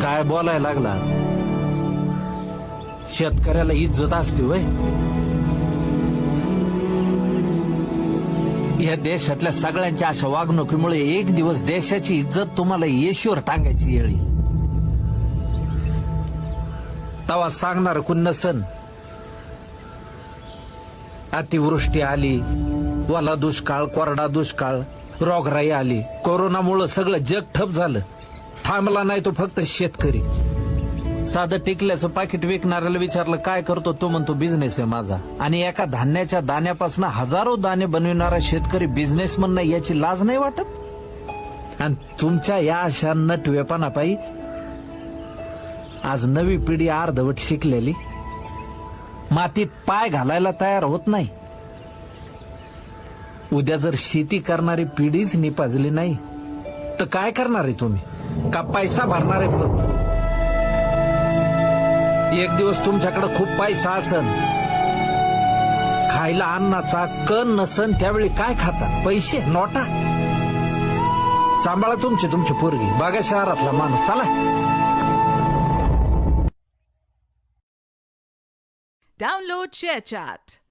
काय बोलायला लागला? शेतकऱ्याला इज्जत असते होय? या देशातल्या सगळ्यांच्या अशा वागणुकीमुळे एक दिवस देशाची इज्जत तुम्हाला येशीवर टांगायची येळी. तवा सांगणार कुण नसन. अतिवृष्टी आली, वाला दुष्काळ, कोरडा दुष्काळ, रोगराई आली, कोरोनामुळे सगळं जग ठप झालं. थांबला नाही तो फक्त शेतकरी. साधं टिकल्याचं पाकिट विकणाऱ्याला विचारलं काय करतो, तो म्हणतो बिझनेस आहे माझा. आणि एका धान्याच्या दाण्यापासून हजारो दाणे बनविणारा शेतकरी बिझनेसमन नाही याची लाज नाही वाटत? आणि तुमच्या या अशा नटवेपणापायी आज नवी पिढी अर्धवट शिकलेली मातीत पाय घालायला तयार होत नाही. उद्या जर शेती करणारी पिढीच निपाजली नाही तर काय करणार आहे तुम्ही? का पैसा भरणार आहे फक्त? एक दिवस तुमच्याकडे खूप पैसा असन, खायला अन्नाचा कण नसन, त्यावेळी काय खाता? पैसे, नोटा. सांभाळा तुमची पोरगी. बघा शहरातला माणूस. चला. Download ShareChat.